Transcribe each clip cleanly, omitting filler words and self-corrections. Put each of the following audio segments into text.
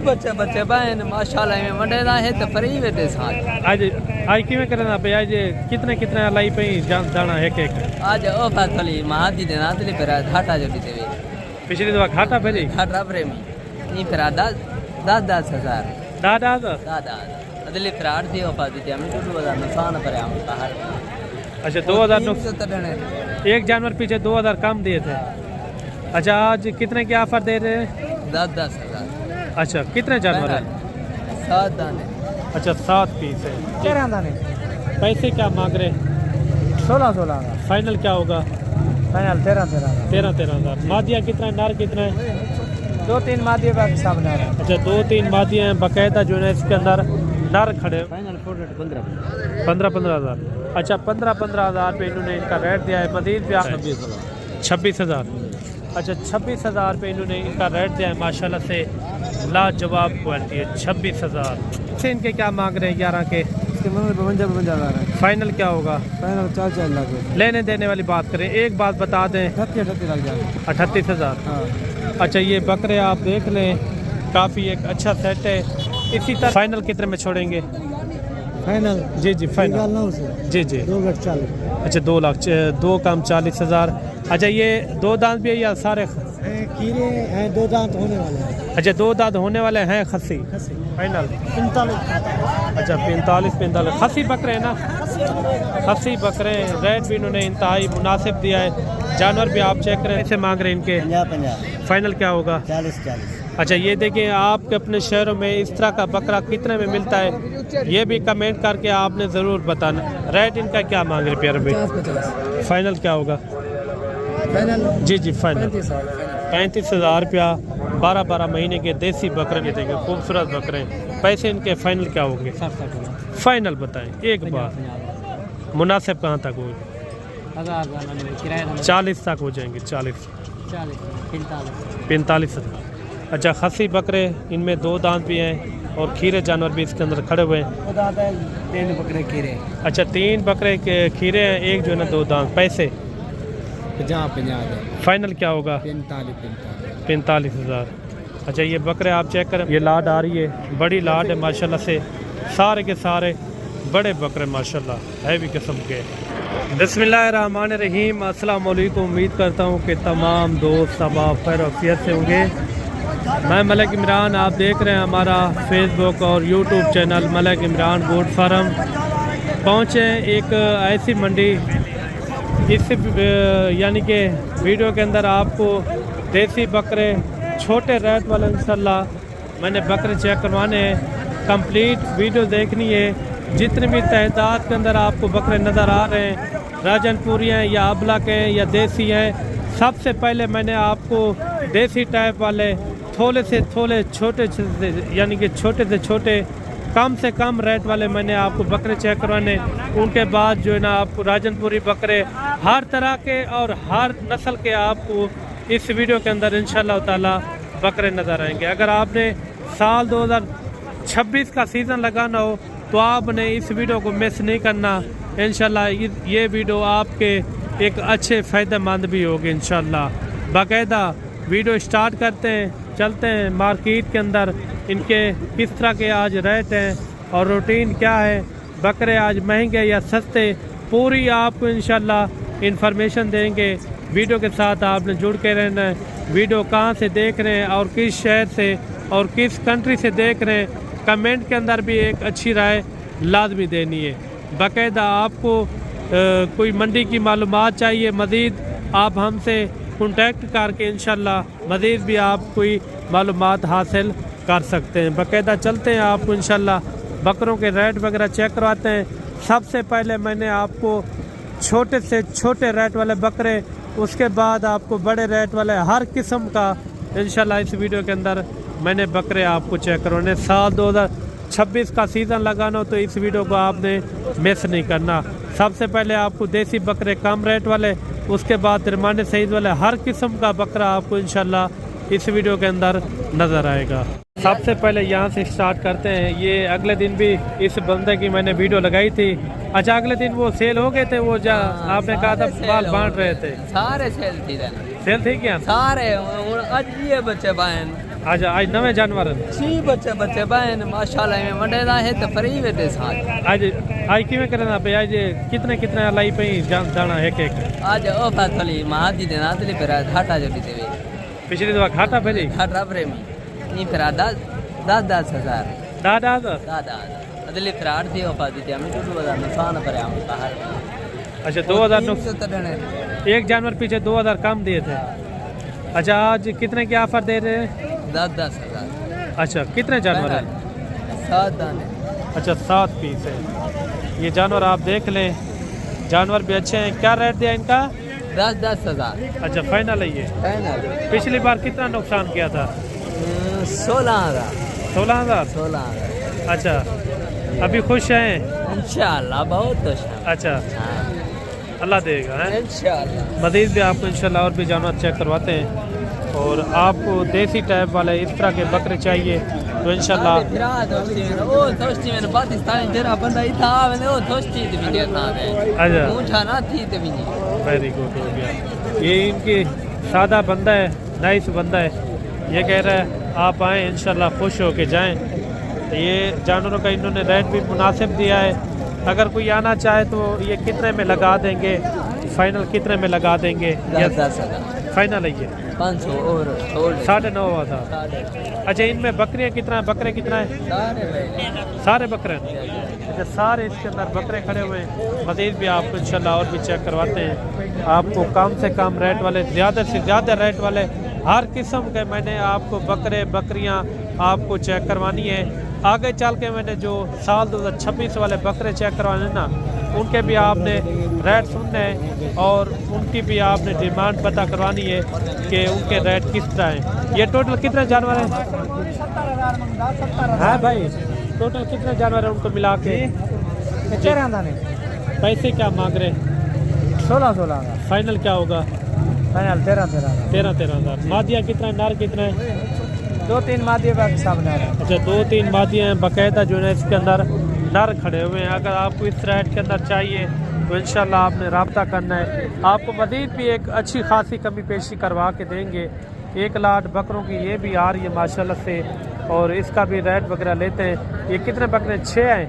बच्चे बच्चे बहन माशाल्लाह में मंडेदा है तो फ्री वेटे साथ आज आज किवें करना पे आज कितने कितने लाई पे जाना एक एक आज ओ फातली महादी दे ना दिले पर घाटा जो देवे पिछली दफा घाटा भेजी घाटा प्रेमी नहीं फिर 10,000 दादा दादा अदले फ्राड थी ऑफर दी हमने 2000 नुकसान पर हम बाहर अच्छा 2000 एक जानवर पीछे 2000 कम दिए थे। अच्छा आज कितने की ऑफर दे रहे हैं 10,000 अच्छा कितने जानवर हैं 7 दाने अच्छा 7 पीस है 13 दाने पैसे क्या मांग रहे 16 फाइनल क्या होगा फाइनल 13 13,000 मादिया कितना है नार कितना है 2-3 मादियों का हिसाब ना रहा अच्छा 2-3 मादिया हैं बाकायदा जो है इसके अंदर नर खड़े फाइनल 15,000 अच्छा 15,000 पे इन्होंने इनका रेट दिया है मजीद भी 26,000 अच्छा 26,000 पे इन्होंने इनका रेट दिया है माशाल्लाह से लाजवाब क्वालिटी है 26,000 से इनके क्या मांग रहे हैं 11 के इसके मन 52 फाइनल क्या होगा फाइनल 4 लाख लेने देने वाली बात करें एक बात बता दें 38 लाख जाएगा 38,000 हाँ अच्छा ये बकरे आप देख लें काफ़ी एक अच्छा सेट है इसी तरह फाइनल कितने में छोड़ेंगे फाइनल जी फाइनल जी 2 लाख 40 अच्छा 2 लाख 2 कम 40,000 अच्छा ये 2 दांत भी है या सारे कीड़े हैं 2 दांत होने वाले हैं अच्छा 2 दांत होने वाले हैं खस्सी फाइनल 45 अच्छा 45 खस्सी बकरे हैं ना खस्सी बकरे रेट भी इन्होंने इंतहाई मुनासिब दिया है जानवर भी आप चेक करें ऐसे मांग रहे हैं इनके 50 फाइनल क्या होगा 40 अच्छा ये देखिए आपके अपने शहरों में इस तरह का बकरा कितने में मिलता है ये भी कमेंट करके आपने ज़रूर बताना रेट इनका क्या मांग रहे प्यारे भाई फाइनल क्या होगा फाइनल जी फाइनल 35,000 रुपया 12 महीने के देसी बकरे के देंगे खूबसूरत बकरे पैसे इनके फाइनल क्या होंगे फाइनल बताएं एक बार मुनासिब कहाँ तक होगी 40 तक हो जाएंगे 40 45 अच्छा खसी बकरे इनमें 2 दांत भी हैं और खीरे जानवर भी इसके अंदर खड़े हुए हैं 3 बकरे खीरे अच्छा 3 बकरे के खीरे हैं एक जो है ना 2 दांत पैसे 50 फाइनल क्या होगा 45,000 अच्छा ये बकरे आप चेक करें ये लाड आ रही है बड़ी लाड है माशाल्लाह से सारे के सारे बड़े बकरे माशाल्लाह है भी किस्म के बिस्मिल्लाहिर्रहमानिर्रहीम अस्सलाम वालेकुम उम्मीद करता हूँ कि तमाम दोस्त अब आप खैर आफियत से होंगे मैं मलिक इमरान आप देख रहे हैं हमारा फेसबुक और YouTube channel Malik Imran goat farm पहुँचे एक ऐसी मंडी इस यानी कि वीडियो के अंदर आपको देसी बकरे छोटे रेट वाले इंशाल्लाह मैंने बकरे चेक करवाने हैं कंप्लीट वीडियो देखनी है जितने भी तहदाद के अंदर आपको बकरे नज़र आ रहे हैं राजनपुरी हैं या अबला के हैं या देसी हैं सबसे पहले मैंने आपको देसी टाइप वाले थोड़े से थोड़े छोटे यानी कि छोटे से छोटे कम से कम रेट वाले मैंने आपको बकरे चेक करवाने उनके बाद जो है ना आपको राजनपुरी बकरे हर तरह के और हर नस्ल के आपको इस वीडियो के अंदर इंशाल्लाह ताला बकरे नज़र आएंगे। अगर आपने साल 2026 का सीज़न लगाना हो तो आपने इस वीडियो को मिस नहीं करना इंशाल्लाह ये वीडियो आपके एक अच्छे फ़ायदेमंद भी होगी इंशाल्लाह। बाकायदा वीडियो स्टार्ट करते हैं चलते हैं मार्केट के अंदर इनके किस तरह के आज रेट हैं और रूटीन क्या है बकरे आज महंगे या सस्ते पूरी आपको इंशाल्लाह इंफॉर्मेशन देंगे। वीडियो के साथ आपने जुड़ के रहना है। वीडियो कहाँ से देख रहे हैं और किस शहर से और किस कंट्री से देख रहे हैं कमेंट के अंदर भी एक अच्छी राय लाजमी देनी है। बाकायदा आपको कोई मंडी की मालूमात चाहिए मज़ीद आप हमसे कॉन्टैक्ट करके इंशाल्लाह मज़ीद भी आप कोई मालूमात हासिल कर सकते हैं। बाकायदा चलते हैं आपको इंशाल्लाह बकरों के रेट वगैरह चेक करवाते हैं। सबसे पहले मैंने आपको छोटे से छोटे रेट वाले बकरे उसके बाद आपको बड़े रेट वाले हर किस्म का इंशाल्लाह इस वीडियो के अंदर मैंने बकरे आपको चेक करवाने। साल 2026 का सीज़न लगाना हो तो इस वीडियो को आपने मिस नहीं करना। सबसे पहले आपको देसी बकरे कम रेट वाले उसके बाद तिरमाने सईद वाले हर किस्म का बकरा आपको इंशाल्लाह इस वीडियो के अंदर नज़र आएगा। सबसे पहले यहाँ से स्टार्ट करते हैं। ये अगले दिन भी इस बंदे की मैंने वीडियो लगाई थी। अच्छा अगले दिन वो सेल हो गए थे वो आपने कहा था माल बांट रहे थे सारे सेल थी सेल थी क्या सारे आज ये बच्चे बाहन आज आज नवे जानवर छी बच्चे बच्चे बहन माशाल्लाह में मंडे दा है तो फ्री वेटे साथ आज आज किवें करना पे आज कितने लाई पे दाना एक आज ओ फाथली महादी दे ना दिले पर घाटा जो देवे पिछली दफा घाटा भेजी घाटा प्रेमी नहीं फिर 10,000 दादा दादा अदले फ्राड थी वफा दी हमें तो 2000 नुकसान पर हम बाहर अच्छा 2000 तो तड़ने एक जानवर पीछे 2000 कम दिए थे अच्छा आज कितने की ऑफर दे रहे हैं 10,000 अच्छा कितने जानवर हैं 7 दाने अच्छा 7 पीस है ये जानवर आप देख लें जानवर भी अच्छे हैं क्या रेट दिया इनका 10,000 अच्छा फाइनल है ये फाइनल पिछली बार कितना नुकसान किया था 16,000 16,000 अच्छा अभी खुश हैं इंशाल्लाह बहुत खुश हैं अच्छा अल्लाह देगा है इंशाल्लाह मज़ीद भी आपको इंशाल्लाह और भी जानवर चेक करवाते हैं और आपको देसी टाइप वाले इस तरह के बकरे चाहिए तो इंशाल्लाह ओ दोस्ती में पाकिस्तान जरा बंदा इथा मैंने ओ दोस्ती भी देता है अच्छा मुझा ना थी तो भी नहीं वेरी गुड हो गया ये इनकी सादा बंदा है नाइस बंदा है ये कह रहा है आप आएँ इंशाल्लाह खुश हो के जाएँ तो ये जानवरों का इन्होंने रेट भी मुनासिब दिया है अगर कोई आना चाहे तो ये कितने में लगा देंगे फाइनल कितने में लगा देंगे 10,000 फाइनल है ये 500 और 9.5 था अच्छा इनमें बकरियाँ कितना बकरे कितना है सारे बकरे अच्छा सारे इसके अंदर बकरे खड़े हुए हैं मज़ीद भी आपको इंशाल्लाह और भी चेक करवाते हैं आपको कम से कम रेट वाले ज़्यादा से ज़्यादा रेट वाले हर किस्म के मैंने आपको बकरे बकरियां आपको चेक करवानी है आगे चल के मैंने जो साल 2026 वाले बकरे चेक करवाने ना उनके भी आपने रेट सुनने हैं और उनकी भी आपने डिमांड पता करवानी है कि उनके रेट किस तरह हैं ये टोटल कितने जानवर हैं हाँ भाई टोटल कितने जानवर हैं उनको मिला के 13 दाने पैसे क्या मांग रहे हैं 16 फाइनल क्या होगा फाइनल 13,000 मादिया कितना है नर कितना है 2-3 मादियों का हिसाब नहीं है अच्छा 2-3 मादियाँ हैं बाकायदा जो है इसके अंदर नर खड़े हुए हैं अगर आपको इस रेट के अंदर चाहिए तो इंशाल्लाह आपने रब्ता करना है आपको मज़ीद भी एक अच्छी खासी कमी पेशी करवा के देंगे 1 लाख बकरों की ये भी आ रही है माशाल्लाह से और इसका भी रेट वगैरह लेते हैं ये कितने बकरे 6 हैं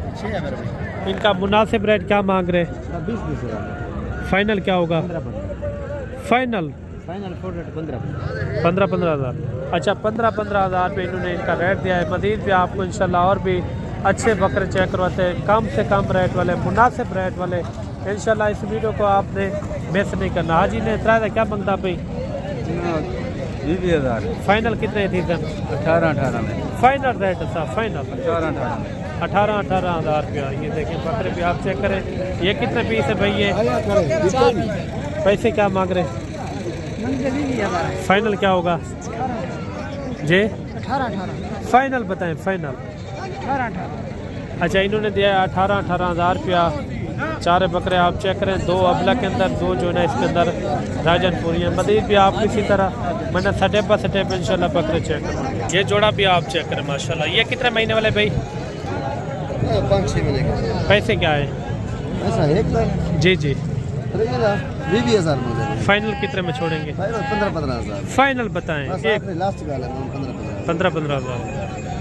इनका मुनासिब रेट क्या मांग रहे हैं 20 फाइनल क्या होगा फाइनल 15,000 अच्छा 15,000 पे इन्होंने इनका रेट दिया है मज़ीद भी आपको इंशाल्लाह और भी अच्छे बकरे चेक करवाते हैं कम से कम रेट वाले मुनासिब रेट वाले इंशाल्लाह इस वीडियो को आपने मिस नहीं करना हाजी ने इतना क्या मंगता पे 20,000 फाइनल कितने थी सर 18 में फाइनल रेट था फाइनल 18,000 रुपया ये देखिए बकरे भी आप चेक करें ये कितने पीस है भाई ये पैसे क्या मांग रहे हैं फाइनल क्या होगा जी 18 फाइनल बताएं फाइनल अच्छा इन्होंने दिया है 18,000 रुपया 4 बकरे आप चेक करें 2 अबला के अंदर 2 जो है इसके अंदर राजनपुरी है मज़ीद भी आप इसी तरह मैंने स्टेप बाय स्टेप इंशाल्लाह बकरे चेक करें ये जोड़ा भी आप चेक करें माशाल्लाह ये कितने महीने वाले भाई 5-6 महीने का पैसे क्या है ऐसा एक जी जी 20,000 फाइनल कितने में छोड़ेंगे 15,000 फाइनल बताएं एक लास्ट का 15,000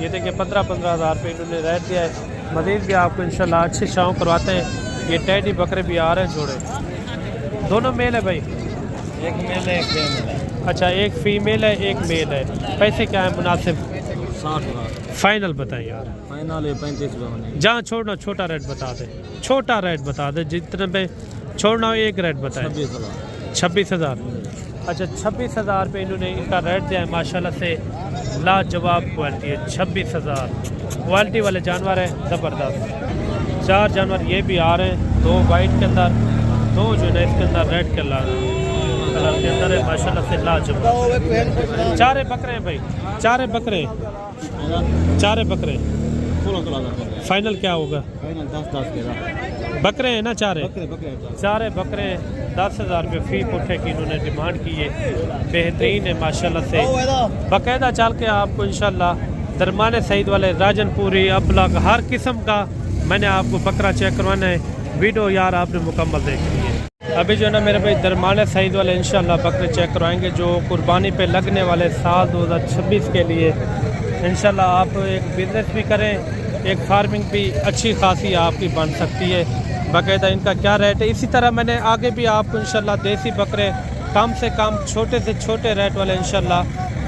ये देखिए 15,000 रुपये इन्होंने रेट दिया है मज़ीद भी आपको इंशाल्लाह अच्छे शौक करवाते हैं ये टैडी बकरे भी आ रहे हैं जोड़े दोनों मेल है भाई एक मेल है एक फीमेल है अच्छा एक फीमेल है एक मेल है पैसे क्या है मुनासिब 60,000 फाइनल बताएं यार फाइनल है 35,000 जहाँ छोड़ना छोटा रेट बता दे छोटा रेट बता दे जितने पे छोड़ना हो एक रेट बताएं 26,000 अच्छा 26,000 रुपये इन्होंने इनका रेट दिया है माशाल्लाह से लाजवाब क्वालिटी है 26,000 क्वालिटी वाले जानवर हैं ज़बरदस्त 4 जानवर ये भी आ रहे हैं 2 वाइट के अंदर 2 जो है इसके अंदर रेड कलर के अंदर है माशाल्लाह से लाजवाब 4 बकरे हैं भाई 4 बकरे फाइनल क्या होगा बकरे हैं ना 4 बकरे 10,000 रुपये फी पुट्ठे की इन्होंने डिमांड की है बेहतरीन है माशाल्लाह से बाकायदा चल के आपको इंशाल्लाह दरमान सईद वाले राजनपुरी अबलग हर किस्म का मैंने आपको बकरा चेक करवाना है वीडियो यार आपने मुकम्मल देखनी है। अभी जो है ना मेरे भाई दरमियाने साइज़ वाले इंशाल्लाह बकरे चेक करवाएंगे जो कुर्बानी पे लगने वाले साल 2026 के लिए। इंशाल्लाह आप एक बिज़नेस भी करें, एक फार्मिंग भी अच्छी खासी आपकी बन सकती है। बाकायदा इनका क्या रेट है, इसी तरह मैंने आगे भी आपको इंशाल्लाह देसी बकरे कम से कम छोटे से छोटे रेट वाले इंशाल्लाह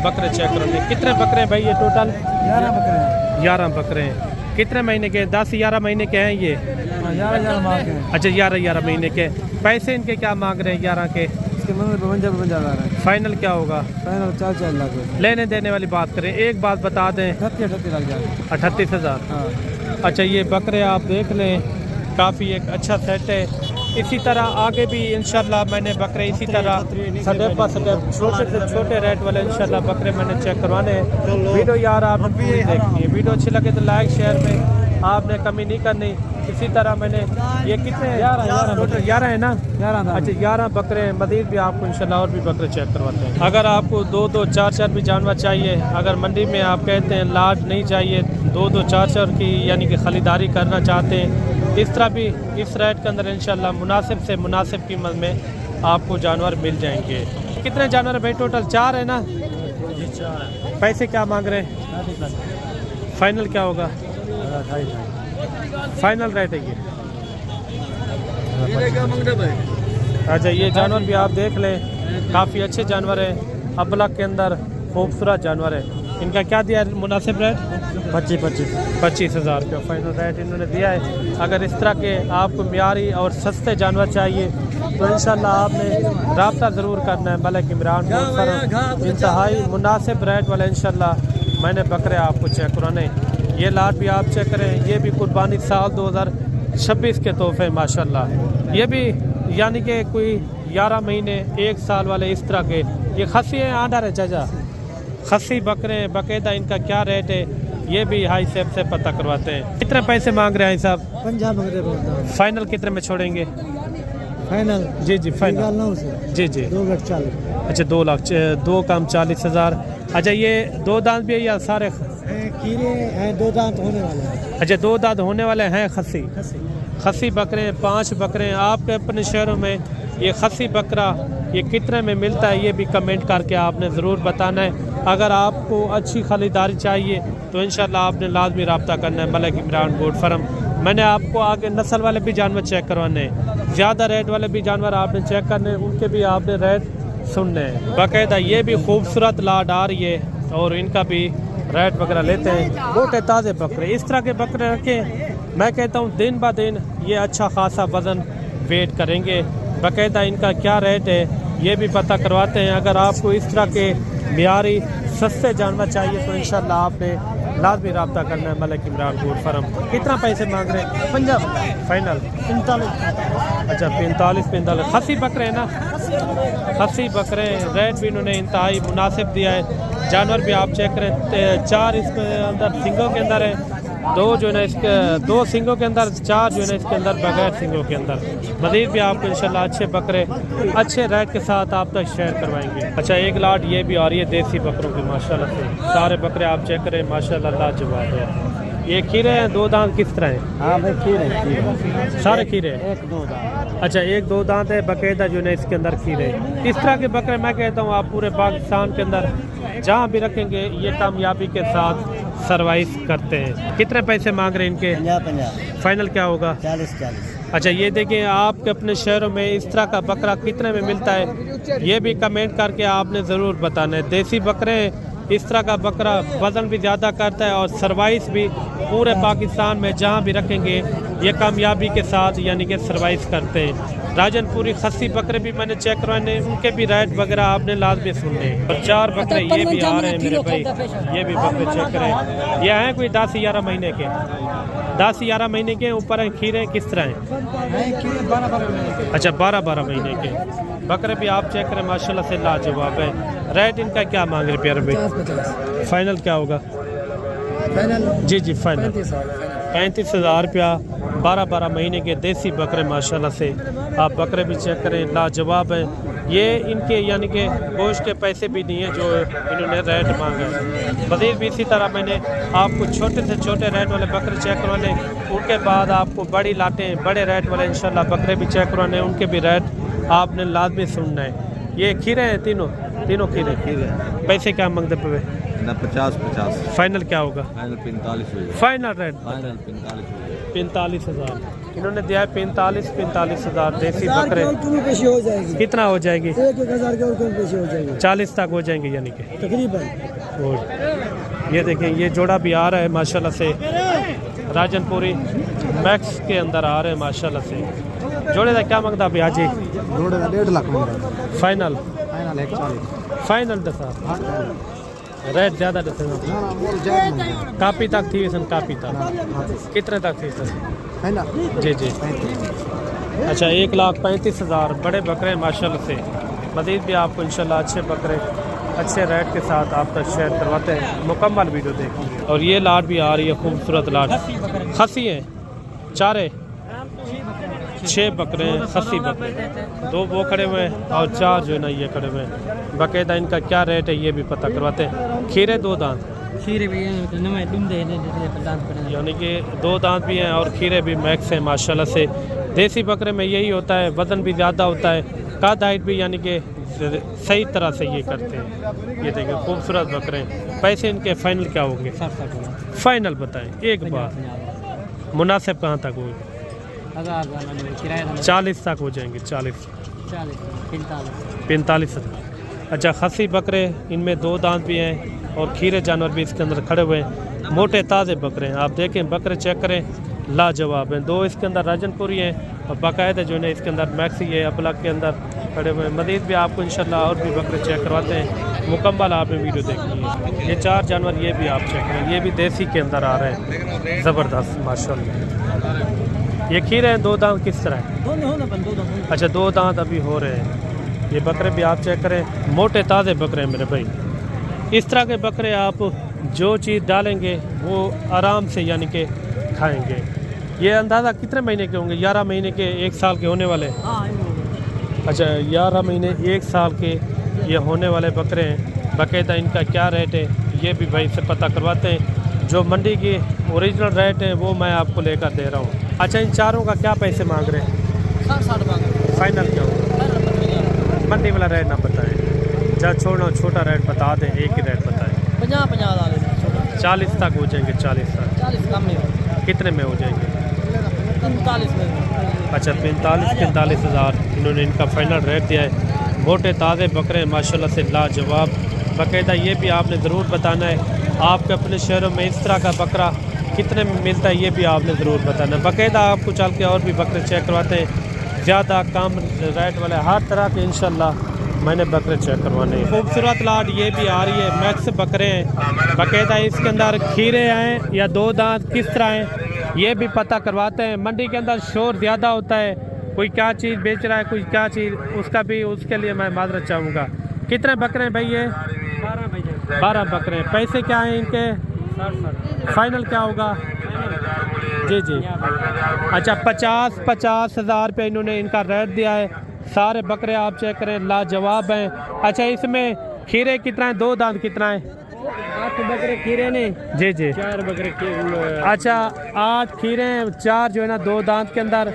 बकरे चेक करेंगे। कितने बकरे हैं भाई ये टोटल? 11 बकरे हैं। 11 बकरे हैं। कितने महीने के? 10-11 महीने के हैं ये? 11 मांग के। अच्छा 11 महीने के। पैसे इनके क्या मांग रहे हैं 11 के? इसके मन में 52 रहा है। फाइनल क्या होगा? फाइनल 4 लाख। लेने देने वाली बात करें, एक बात बता दें, 38 लाख जाएगा। 38,000। हाँ। अच्छा ये बकरे आप देख लें, काफ़ी एक अच्छा सेट है। इसी तरह आगे भी इंशाल्लाह मैंने बकरे इसी तरह स्टेप बाय स्टेप छोटे से छोटे रेट वाले इंशाल्लाह बकरे मैंने चेक करवाने हैं। वीडियो यार आपने पूरी देखनी है, वीडियो अच्छी लगे तो लाइक शेयर में आपने कमी नहीं करनी। इसी तरह मैंने ये कितने 11 है ना? 11। अच्छा 11 बकरे हैं। मज़ीद भी आपको इंशाल्लाह और भी बकरे चेक करवाते हैं। अगर आपको 2-2, 4-4 भी जानवर चाहिए, अगर मंडी में आप कहते हैं लाट नहीं चाहिए, 2-2, 4-4 की यानी कि ख़रीदारी करना चाहते हैं, इस तरह भी इस रेट के अंदर इंशाल्लाह मुनासिब से मुनासिब कीमत में आपको जानवर मिल जाएंगे। कितने जानवर है भाई टोटल? 4 है ना? 4। पैसे क्या मांग रहे हैं? फाइनल क्या होगा? फाइनल रेट है ये। अच्छा ये जानवर भी आप देख लें, काफ़ी अच्छे जानवर हैं, अबलग के अंदर खूबसूरत जानवर है। इनका क्या दिया है मुनासिब रेट? 25,000 रुपये फाइनल रेट इन्होंने दिया है। अगर इस तरह के आपको मियारी और सस्ते जानवर चाहिए तो इंशाल्लाह आपने रब्ता ज़रूर करना है मलिक इमरान गोट। इंतहाई मुनासिब रेट वाले इंशाल्लाह मैंने बकरे आपको चेक कराने। ये लाट भी आप चेक करें, ये भी कुर्बानी साल 2026 के तोहफे माशाल्लाह। ये भी यानी कि कोई 11 महीने 1 साल वाले इस तरह के। ये खस्सी है आंडा है चाचा? खस्सी बकरे हैं। बाकायदा इनका क्या रेट है ये भी हाई सेब से पता करवाते हैं। कितने पैसे मांग रहे हैं साहब? 50 बकरे। फाइनल कितने में छोड़ेंगे? फाइनल जी फाइनल जी 2 लाख 40। अच्छा 2 लाख 2 कम 40,000। अच्छा ये 2 दांत भी है या सारे कीड़े हैं? 2 दांत होने वाले हैं। अच्छा 2 दांत होने वाले हैं। खस्सी बकरे 5 बकरे हैं। आपके अपने शहरों में ये खस्सी बकरा ये कितने में मिलता है ये भी कमेंट करके आपने ज़रूर बताना है। अगर आपको अच्छी खरीदारी चाहिए तो इंशाल्लाह आपने लाजमी रब्ता करना है मलिक इमरान गोट फार्म। मैंने आपको आगे नस्ल वाले भी जानवर चेक करवाने हैं, ज़्यादा रेट वाले भी जानवर आपने चेक करने हैं, उनके भी आपने रेट सुनने हैं। बाकायदा ये भी खूबसूरत लाट आ रही है और इनका भी रेट वगैरह लेते हैं। मोटे ताज़े बकरे इस तरह के बकरे रखें, मैं कहता हूँ दिन ब दिन ये अच्छा खासा वज़न वेट करेंगे। बाकायदा इनका क्या रेट है ये भी पता करवाते हैं। अगर आपको इस तरह के मियारी सस्ते जानवर चाहिए तो इंशाल्लाह आपने लाजमी रब्ता करना है मलिक इमरान गोट फार्म। कितना पैसे मांग रहे हैं? 50 फाइनल 45। अच्छा 45 खस्सी बकरे हैं ना? खस्सी बकरे रेट भी इन्होंने इंतहाई मुनासिब दिया है। जानवर भी आप चेक करें, 4 इसके अंदर सिंगों के अंदर है, 2 जो है ना इसके 2 सिंगों के अंदर, 4 जो है ना इसके अंदर बगैर सिंगों के अंदर। मज़ीद भी आपको इंशाल्लाह अच्छे बकरे अच्छे रेट के साथ आप तक शेयर करवाएंगे। अच्छा एक लाट ये भी आ रही है देसी बकरों की माशाल्लाह से। सारे बकरे आप चेक करें माशाल्लाह लाजवाब है। ये खीरे हैं 2 दांत किस तरह हैं? हाँ भाई खीरे सारे खीरे 1-2 दांत। अच्छा 1-2 दांत है बाकायदा जो है इसके अंदर खीरे। इस तरह के बकरे मैं कहता हूँ आप पूरे पाकिस्तान के अंदर जहाँ भी रखेंगे ये कामयाबी के साथ सर्वाइव करते हैं। कितने पैसे मांग रहे हैं इनके? 50 फाइनल क्या होगा? 40। अच्छा ये देखिए आपके अपने शहरों में इस तरह का बकरा कितने में मिलता है ये भी कमेंट करके आपने ज़रूर बताना है। देसी बकरे इस तरह का बकरा वज़न भी ज़्यादा करता है और सर्वाइव भी पूरे पाकिस्तान में जहाँ भी रखेंगे ये कामयाबी के साथ यानी कि सर्वाइव करते हैं। राजनपुरी खस्सी बकरे भी मैंने चेक करवाने, उनके भी रेट वगैरह आपने लाजमी सुनने। और 4 बकरे ये भी आ रहे हैं मेरे भाई, ये भी बकरे चेक करें। ये हैं कोई 10-11 महीने के, 10-11 महीने के ऊपर हैं। खीरे किस तरह हैं? अच्छा 12-12 महीने के बकरे भी आप चेक करें माशाल्लाह से लाजवाब है। रेट इनका क्या मांग रहे प्यारे भाई? फाइनल क्या होगा? जी फाइनल 35,000 रुपया। 12-12 महीने के देसी बकरे माशाल्लाह से आप बकरे भी चेक करें लाजवाब है। ये इनके यानी कि गोश्त के पैसे भी नहीं है जो इन्होंने रेट मांगा है। मज़ीद भी इसी तरह मैंने आपको छोटे से छोटे रेट वाले बकरे चेक करवाने, उनके बाद आपको बड़ी लाटें बड़े रेट वाले इंशाल्लाह बकरे भी चेक करवाने, उनके भी रेट आपने लाजमी सुनना है। ये खीरे हैं तीनों खीरे पैसे क्या मांगते पे? 50-50 फाइनल क्या होगा? फाइनल 45 फाइनल रेट फाइनल 45,000 इन्होंने दिया है। 45,000 देसी बकरे पेशी हो जाएगी। कितना हो जाएगी? 1,000 के और कम पेशी हो जाएगी 40 तक हो जाएंगे यानी कि तकरीबन। और ये देखें ये जोड़ा भी आ रहा है माशाल्लाह से, राजनपुरी मैक्स के अंदर आ रहे हैं माशाल्लाह से। जोड़े का क्या मांगता भैया जी? 1.5 लाख फाइनल फाइनल 140 फाइनल दसा रेट ज़्यादा दस कापी तक थी सन, कापी तक कितने तक थी सर? है ना जी जी अच्छा 1,35,000 बड़े बकरे माशाल्लाह से। मज़ीद भी आपको इंशाल्लाह अच्छे बकरे अच्छे रेट के साथ आपका शेयर करवाते हैं, मुकम्मल वीडियो देखेंगे। और ये लाट भी आ रही है खूबसूरत लाट, खसी है चारे 6 बकरे हैं, खसी बकरे 2 वो खड़े हुए हैं और 4 जो है ना ये खड़े हुए हैं। बाकायदा इनका क्या रेट है ये भी पता करवाते हैं। खीरे 2 दांत खीरे भी यानी कि 2 दांत भी हैं और खीरे भी मैक्स हैं माशाल्लाह से। देसी बकरे में यही होता है, वज़न भी ज़्यादा होता है, काद हाइट भी यानी कि सही तरह से ये करते हैं। ये देखिए खूबसूरत बकरे हैं। पैसे इनके फाइनल क्या होंगे? फाइनल बताएं एक बार, मुनासिब कहाँ तक होगी? 40 तक हो जाएंगे। 45 अच्छा खसी बकरे इनमें 2 दांत भी हैं और खीरे जानवर भी इसके अंदर खड़े हुए हैं, मोटे ताज़े बकरे हैं। आप देखें बकरे चेक करें लाजवाब हैं। 2 इसके अंदर राजनपुरी हैं और बाकायदा जो है इसके अंदर मैक्सी है अबलग के अंदर खड़े हुए हैं। मज़ीद भी आपको इंशाल्लाह और भी बकरे चेक करवाते हैं, मुकम्मल आपने वीडियो देखनी है। ये 4 जानवर ये भी आप चेक करें, ये भी देसी के अंदर आ रहे हैं, ज़बरदस्त माशाल्लाह। ये खीरे हैं 2 दांत किस तरह है? अच्छा 2 दांत अभी हो रहे हैं। ये बकरे भी आप चेक करें, मोटे ताज़े बकरे हैं मेरे भाई। इस तरह के बकरे आप जो चीज़ डालेंगे वो आराम से यानी कि खाएंगे। ये अंदाज़ा कितने महीने के होंगे? 11 महीने के, 1 साल के होने वाले? अच्छा 11 महीने 1 साल के ये होने वाले बकरे हैं। बाकायदा इनका क्या रेट है ये भी भाई से पता करवाते हैं। जो मंडी की ओरिजिनल रेट है वो मैं आपको लेकर दे रहा हूँ। अच्छा इन चारों का क्या पैसे मांग रहे हैं? 60 फाइनल क्या होगा? मंडी वाला रेट ना बताएं, जब छोड़ना छोटा रेट बता दें, एक ही रेट बताएं। 50 40 तक हो जाएंगे। 40 तक 40 कम में कितने में हो जाएंगे? 45 में। अच्छा 45,000 इन्होंने इनका फाइनल रेट दिया है। मोटे ताज़े बकरे माशाल्लाह से लाजवाब। बाकायदा ये भी आपने ज़रूर बताना है आपके अपने शहरों में इस तरह का बकरा कितने में मिलता है, ये भी आपने ज़रूर बताना है। बाकायदा आपको चल के और भी बकरे चेक करवाते हैं, ज़्यादा कम रेट वाले हर तरह के इंशाल्लाह मैंने बकरे चेक करवाने हैं। खूबसूरत लाट ये भी आ रही है, मैक्स बकरे हैं। बाकायदा इसके अंदर खीरे हैं या 2 दांत किस तरह हैं ये भी पता करवाते हैं। मंडी के अंदर शोर ज़्यादा होता है, कोई क्या चीज़ बेच रहा है कोई क्या चीज़, उसका भी उसके लिए मैं माजरत चाहूँगा। कितने बकरे हैं भाई ये? 12 बकरे हैं। पैसे क्या हैं इनके? फाइनल क्या होगा? जी जी अच्छा 50,000 रुपये इन्होंने इनका रेट दिया है। सारे बकरे आप चेक करें लाजवाब हैं। अच्छा इसमें खीरे कितना है? 2 दांत कितना है? 8 बकरे खीरे ने जी जी 4 बकरे अच्छा 8 खीरे हैं, 4 जो है ना 2 दांत के अंदर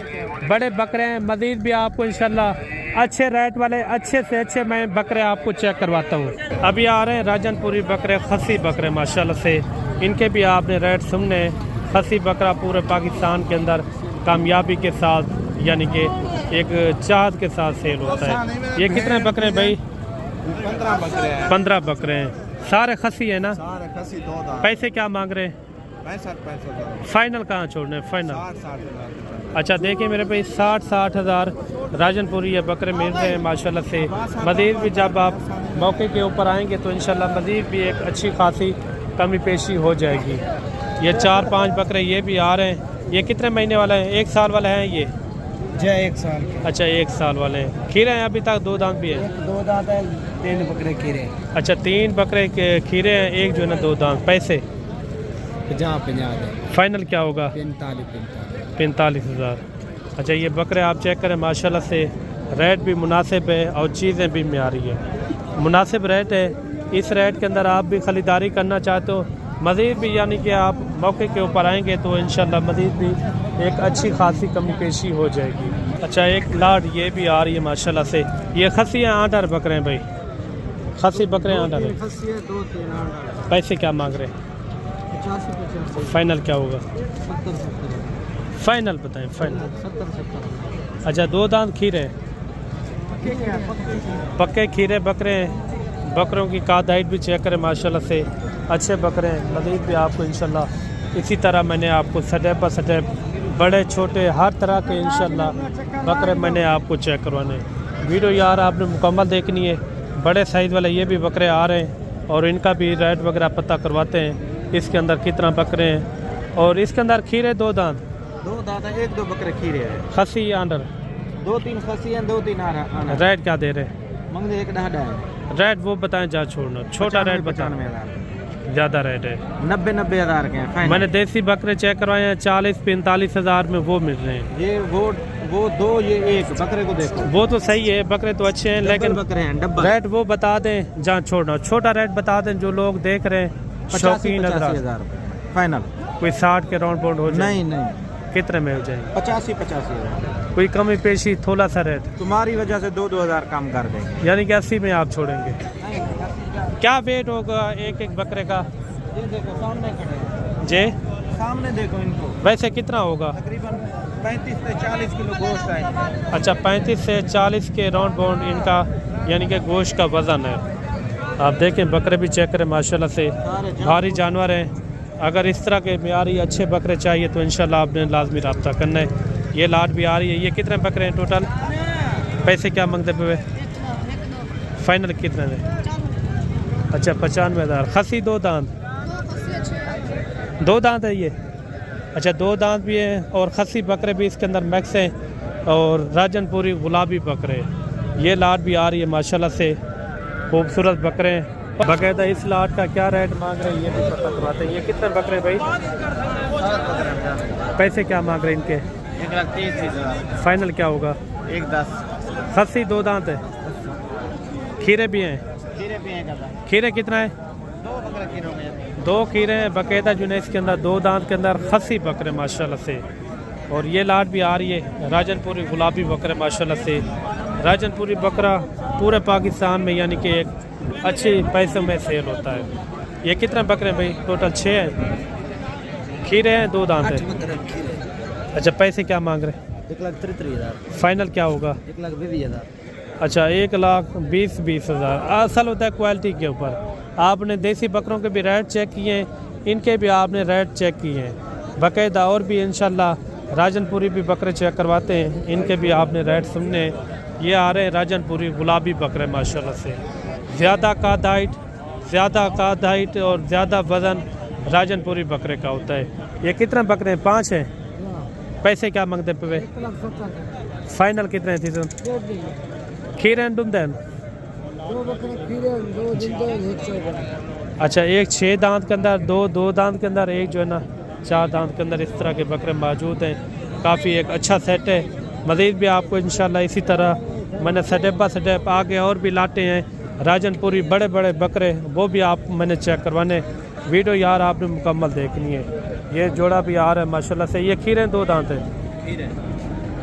बड़े बकरे हैं। मज़ीद भी आपको इंशाल्लाह अच्छे रेट वाले अच्छे से अच्छे मैं बकरे आपको चेक करवाता हूँ। अभी आ रहे हैं राजनपुरी बकरे, खसी बकरे माशाल्लाह से, इनके भी आपने रेट सुनने। खसी बकरा पूरे पाकिस्तान के अंदर कामयाबी के साथ यानी कि एक चाहत के साथ सेल होता है। ये कितने बकरे हैं भाई? 15 बकरे हैं। 15 बकरे हैं, सारे खसी है ना? सारे खसी 2 दांत। पैसे क्या मांग रहे हैं? 65 फाइनल कहाँ छोड़ने? फाइनल 60 अच्छा देखिए मेरे भाई 60 हज़ार राजनपुरी ये बकरे मिल रहे हैं माशाल्लाह से। मज़ीद भी जब आप मौके के ऊपर आएंगे तो इंशाल्लाह मज़ीद भी एक अच्छी खासी कमी पेशी हो जाएगी। ये 4-5 बकरे ये भी आ रहे हैं। ये कितने महीने वाले हैं? 1 साल वाले हैं ये? जी 1 साल के। अच्छा 1 साल वाले हैं। खीरे हैं अभी तक? 2 दांत भी है? 2 दांत है, 3 बकरे खीरे। अच्छा 3 बकरे के खीरे हैं, एक जो है ना 2 दांत। पैसे 50 फाइनल क्या होगा? 45,000। अच्छा ये बकरे आप चेक करें माशाल्लाह से रेट भी मुनासिब है और चीज़ें भी म्यारी है। मुनासिब रेट है। इस रेट के अंदर आप भी ख़रीदारी करना चाहते हो, मज़ीद भी यानी कि आप मौके के ऊपर आएंगे तो इंशाल्लाह मज़ीद भी एक अच्छी खासी कमी पेशी हो जाएगी। अच्छा, एक लाट ये भी आ रही है माशाल्लाह से। ये खसी हैं आंडर बकरे हैं भाई, खसी बकरे आंडर है। पैसे क्या मांग रहे हैं? 85 फाइनल क्या होगा? 70 फाइनल बताएं, फाइनल। 70 अच्छा, 2 दांत खीरे, पक्के खीरे बकरे हैं। बकरों की काद हाइट भी चेक करें माशाल्लाह से, अच्छे बकरे हैं। मज़ीद भी आपको इंशाल्लाह इसी तरह मैंने आपको स्टेप बाय स्टेप बड़े छोटे हर तरह के इंशाल्लाह बकरे मैंने आपको चेक करवाने। वीडियो यार आपने मुकम्मल देखनी है। बड़े साइज़ वाले ये भी बकरे आ रहे हैं और इनका भी रेट वगैरह पता करवाते हैं, इसके अंदर कितना बकरे हैं। और इसके अंदर खीरे 2 दांत, 2 दादा 1-2 बकरे खीरे है, खसी अंडर। 2-3 खसी हैं, 2-3 आना। रेट क्या दे रहे हैं? मंगदे 1 डाढ़ा है। रेट वो बताएं, जा छोड़ना, छोटा रेट बताना, 95,000 ज़्यादा रेट है। 90 हज़ार के हैं फाइनल। मैंने देसी बकरे चेक करवाए हैं 40-45 हज़ार में वो मिल रहे हैं। ये वो 2 ये 1 बकरे को देखो, वो तो सही है, बकरे तो अच्छे हैं, लेकिन बकरे हैं डब्बल। रेट वो बता दें, जहाँ छोड़ना छोटा रेट बता दें जो लोग देख रहे हैं, शौकीन हज़रात। 85,000 फाइनल। कोई 60 के राउंड बाउंड हो जाए? नहीं कितने में हो जाएंगे? 85,000 कोई कमी पेशी थोड़ा सा रेट, तुम्हारी वजह से 2-2 हज़ार कम कर देंगे। यानी कि 80 में आप छोड़ेंगे। क्या वेट होगा एक बकरे का? ये देखो सामने खड़े हैं, जे सामने देखो इनको। वैसे कितना होगा? तकरीबन 35 से 40 किलो गोश्त है इनका। अच्छा, 35 से 40 के राउंड बाउंड इनका यानी कि गोश्त का वज़न है। आप देखें बकरे भी चेक करें माशाल्लाह से, भारी जानवर हैं। अगर इस तरह के म्यारी अच्छे बकरे चाहिए तो इंशाल्लाह आपने लाजमी रब्ता करना है। ये लाट भी आ रही है। ये कितने बकरे हैं टोटल? पैसे क्या मांगते पे? फाइनल कितने में? अच्छा, 95,000। खसी 2 दांत, 2 दांत है ये। अच्छा, 2 दांत भी हैं और खसी बकरे भी इसके अंदर मैक्स हैं और राजनपुरी गुलाबी बकरे। ये लाट भी आ रही है माशाल्लाह से, खूबसूरत बकरे हैं। बाकायदा इस लाट का क्या रेट मांग रहे हैं ये भी पता करवाते हैं। ये कितने बकरे भाई? पैसे क्या मांग रहे हैं इनके? 1,30,000 फाइनल क्या होगा? 1,10 खसी 2 दांत है, खीरे भी हैं। खीरे भी हैं दादा, खीरे कितना है? 2 बकरे खीरों में 2 खीरे हैं बाकायदा जो है इसके अंदर 2 दांत के अंदर खसी बकरे माशाल्लाह से। और ये लाट भी आ रही है राजनपुरी गुलाबी बकरे माशाल्लाह से। राजनपुरी बकरा पूरे पाकिस्तान में यानी कि एक अच्छे पैसों में सेल होता है। ये कितने बकरे हैं भाई? टोटल 6 हैं। खीरे हैं 2 दांत है। अच्छा, पैसे क्या मांग रहे हैं? 1,33,000 फाइनल क्या होगा? 1,20,000 अच्छा, 1,20,000 असल होता है क्वालिटी के ऊपर। आपने देसी बकरों के भी रेट चेक किए हैं, इनके भी आपने रेट चेक किए हैं बाकायदा। और भी इंशाल्लाह राजनपुरी भी बकरे चेक करवाते हैं, इनके भी आपने रेट सुनने। ये आ रहे हैं राजनपुरी गुलाबी बकरे माशाल्लाह से। ज़्यादा काद हाइट और ज़्यादा वज़न राजनपुरी बकरे का होता है। ये कितने बकरे हैं? 5 हैं। पैसे क्या मांगते पे? फाइनल कितने थे? खीरे दुमदैन? अच्छा, एक 6 दांत के अंदर, 2 दांत के अंदर, एक जो है ना 4 दांत के अंदर इस तरह के बकरे मौजूद हैं। काफ़ी एक अच्छा सेट है। मज़ीद भी आपको इंशाल्लाह इसी तरह मैंने स्टेप बाय स्टेप आगे और भी लाते हैं राजनपुरी बड़े बड़े बकरे, वो भी आप मैंने चेक करवाने। वीडियो यार आपने मुकम्मल देखनी है। ये जोड़ा भी आ रहा है माशाल्लाह से। ये खीरे 2 दांत है।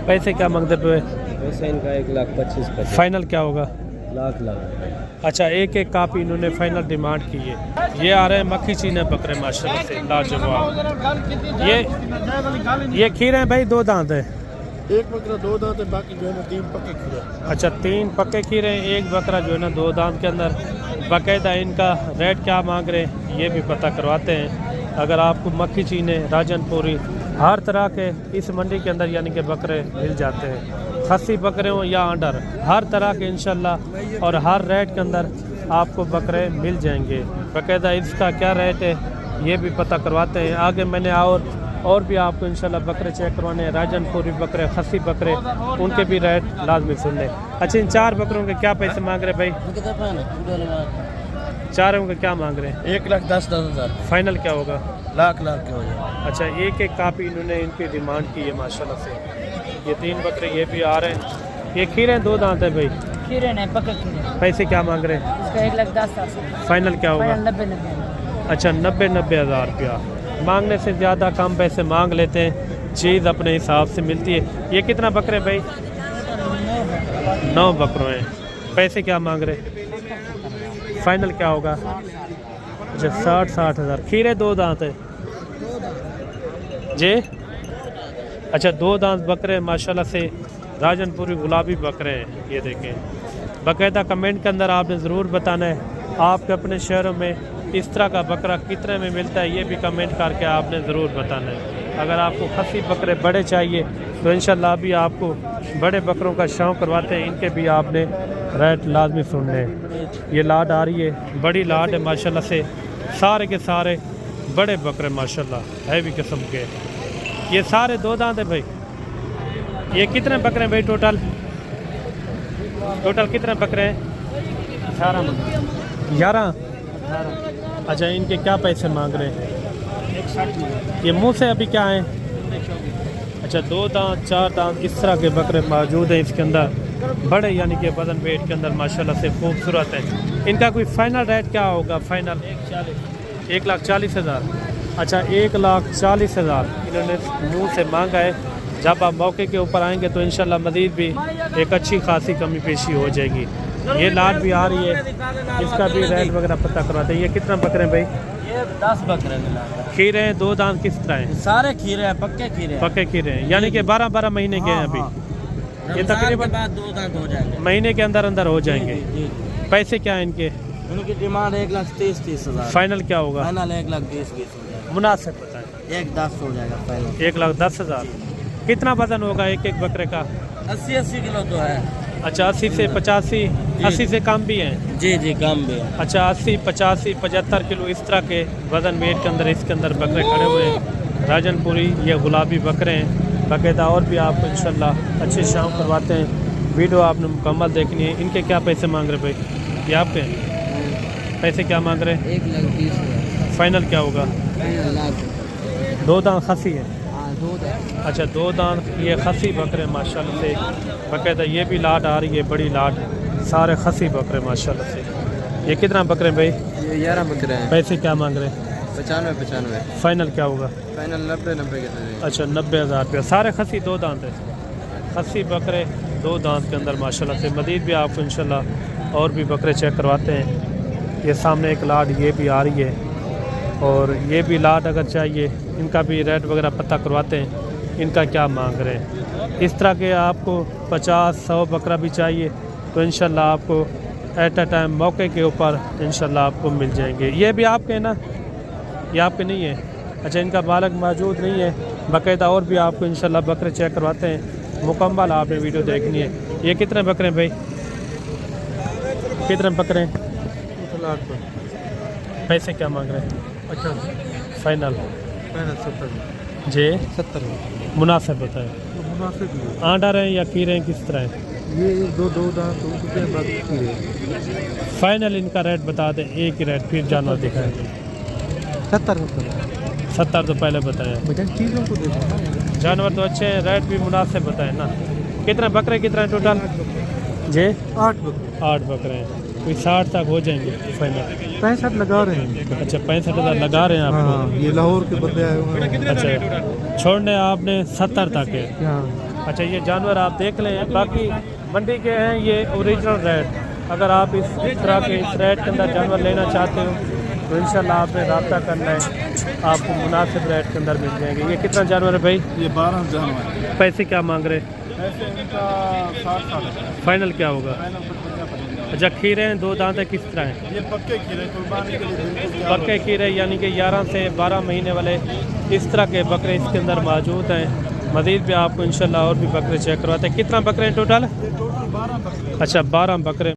पैसे क्या मांगते पे? वैसे इनका 1,25,000 फाइनल क्या होगा? लाख। अच्छा, एक कापी इन्होंने फाइनल डिमांड की है। ये आ रहे हैं मक्खी चीने बकरे माशाल्लाह से लाजवाब। ये खीरे हैं भाई 2 दांत है। एक बकरा 2 दांत है, बाकी जो है ना 3 पक्के खीरे। अच्छा, 3 पक्के खीरे हैं, एक बकरा जो है ना 2 दांत के अंदर। बाकायदा इनका रेट क्या मांग रहे हैं ये भी पता करवाते हैं। अगर आपको मक्खी चीने राजनपुरी हर तरह के इस मंडी के अंदर यानी कि बकरे मिल जाते हैं, खसी बकरे हों या अंडर, हर तरह के इंशाल्लाह और हर रेट के अंदर आपको बकरे मिल जाएंगे। बाकायदा इसका क्या रेट है ये भी पता करवाते हैं आगे। मैंने और भी आपको इंशाल्लाह बकरे चेक करवाने हैं, राजनपुरी बकरे, खसी बकरे, उनके भी रेट लाजमी सुन लें। अच्छा, इन 4 बकरों के क्या पैसे मांग रहे हैं भाई? 4 के क्या मांग रहे हैं? 1,10,000 फाइनल क्या होगा? लाख के हो जाए। अच्छा, एक कापी इन्होंने इनकी डिमांड की है माशाल्लाह से। ये 3 बकरे ये भी आ रहे हैं ये खीरे दो दांत है भाई, खीरे नहीं पक्के खीरे। पैसे क्या मांग रहे हैं? इसका 1,10,000। फाइनल क्या होगा? 90,000। अच्छा 90 हज़ार रुपया। मांगने से ज़्यादा कम पैसे मांग लेते हैं, चीज़ अपने हिसाब से मिलती है। ये कितना बकरे भाई? 9 बकरों हैं। पैसे क्या मांग रहे? फाइनल क्या होगा? अच्छा 60 हज़ार। खीरे दो दांत है जी। अच्छा 2 दांत बकरे माशाल्लाह से राजनपुरी गुलाबी बकरे हैं। ये देखें, बाकायदा कमेंट के अंदर आपने ज़रूर बताना है आपके अपने शहरों में इस तरह का बकरा कितने में मिलता है, ये भी कमेंट करके आपने ज़रूर बताना है। अगर आपको खसी बकरे बड़े चाहिए तो इंशाल्लाह भी आपको बड़े बकरों का शौक़ करवाते हैं, इनके भी आपने रेट लाजमी सुनने हैं। ये लाड आ रही है, बड़ी लाड है माशाल्लाह से, सारे के सारे बड़े बकरे माशाल्लाह हैवी किस्म के। ये सारे 2 दांत है भाई। ये कितने बकरे हैं भाई टोटल? टोटल कितने बकरे हैं? 11। अच्छा इनके क्या पैसे मांग रहे हैं? ये मुंह से अभी क्या है? अच्छा 2 दांत 4 दांत इस तरह के बकरे मौजूद हैं इसके अंदर, बड़े यानी कि वजन वेट के अंदर माशाल्लाह से खूबसूरत है। इनका कोई फाइनल रेट क्या होगा? फाइनल 1,40,000। अच्छा 1,40,000 इन्होंने मुंह से मांगा है। जब आप मौके के ऊपर आएंगे तो इंशाल्लाह मज़ीद भी एक अच्छी खासी कमी पेशी हो जाएगी। ये लाड भी आ रही है, इसका भी रेट वगैरह पता करवाते हैं। ये कितना बकरे हैं भाई? ये 10 बकरे मिला। खीरे हैं 2 दांत किस तरह हैं? सारे खीरे हैं, पक्के खीरे हैं। पक्के खीरे हैं यानी कि 12 महीने के हैं अभी। ये तकरीबन 2 दांत हो जाएंगे, महीने के अंदर अंदर हो जाएंगे। पैसे क्या है इनके? उनकी डिमांड 1,30,30 हज़ार। फाइनल क्या होगा? फाइनल 1,20,20 हो जाएगा। मुनासिब बताएं। 1,10 हो जाएगा फाइनल। 1,10,000। कितना वजन होगा एक बकरे का? 80 किलो तो है। अच्छा 80 से 85, 80 से कम भी हैं? जी जी कम भी है। अच्छा 80, 85, 75 किलो इस तरह के वजन वेट के अंदर इसके अंदर बकरे खड़े हुए हैं। राजनपुरी ये गुलाबी बकरे हैं। बाकायदा और भी आपको इंशाल्लाह अच्छे शाम करवाते हैं। वीडियो आपने मुकम्मल देखनी है। इनके क्या पैसे मांग रहे भाई? ये आपके पैसे क्या मांग रहे हैं? 1,30,000। फाइनल क्या होगा? 2 दांत खसी है। 2 दांत। अच्छा 2 दांत ये खसी बकरे माशाल्लाह से, बाकायदा ये भी लाट आ रही है, बड़ी लाट, सारे खसी बकरे माशाल्लाह से। ये कितना बकरे भाई? ये 11 बकरे हैं। पैसे क्या मांग रहे हैं? 95। फाइनल क्या होगा? फाइनल 90 के दे। अच्छा 90,000 रुपया। सारे खसी 2 दांत है, खसी बकरे 2 दांत के अंदर माशाल्लाह से। मज़ीद भी आपको इंशाल्लाह और भी बकरे चेक करवाते हैं। ये सामने एक लाट ये भी आ रही है और ये भी लाट अगर चाहिए इनका भी रेट वगैरह पता करवाते हैं, इनका क्या मांग रहे हैं। इस तरह के आपको 50-100 बकरा भी चाहिए तो इंशाल्लाह आपको एट अ टाइम मौके के ऊपर इंशाल्लाह आपको मिल जाएंगे। ये भी आपके हैं ना? ये आपके नहीं है? अच्छा इनका मालिक मौजूद नहीं है। बाकायदा और भी आपको इंशाल्लाह बकरे चेक करवाते हैं, मुकम्मल आपने वीडियो देखनी है। ये कितने बकरे हैं भाई? कितने बकरे हैं? पैसे क्या मांग रहे हैं? अच्छा फाइनल 70 जी 70 मुनासिब बताएं। तो मुनासिब ही है। आंडा रहे हैं या खीरे हैं, किस तरह है? ये 2 दांत उनके बाकी खीरे। फाइनल इनका रेट बता दें, एक ही रेट, फिर जानवर दिखाएं। 70 तो पहले बताएं। मुझे चीज़ों को देखो, जानवर तो अच्छे हैं, रेट भी मुनासिब बताएं ना। कितने बकरे कितने टोटल जी? 8 बकरे। 8 बकरे हैं, कोई 60 तक हो जाएंगे फाइनल? 65 लगा रहे हैं। अच्छा 65,000 लगा रहे हैं आपको? हाँ, ये लाहौर के बंदे आए हुए हैं। अच्छा छोड़ने आपने 70 तक है। हाँ अच्छा ये जानवर आप देख लें, बाकी मंडी के हैं ये ओरिजिनल रेट। अगर आप इस तरह के इस रेट के अंदर जानवर लेना चाहते हो तो इंशाल्लाह आपने रब्ता करना है, आपको मुनासिब रेट के अंदर मिल जाएंगे। ये कितना जानवर है भाई? ये 12 जानवर। पैसे क्या मांग रहे? ऐसे इनका 60 फाइनल क्या होगा? अच्छा खीरे हैं 2 दांत है, किस तरह हैं? ये पक्के खीरे कुर्बानी के लिए बिल्कुल पक्के खीरे यानी कि 11 से 12 महीने वाले इस तरह के बकरे इसके अंदर मौजूद हैं। मज़ीद भी आपको इंशाल्लाह और भी बकरे चेक करवाते हैं। कितना बकरे हैं टोटल? टोटल 12 बकरे। अच्छा 12 बकरे।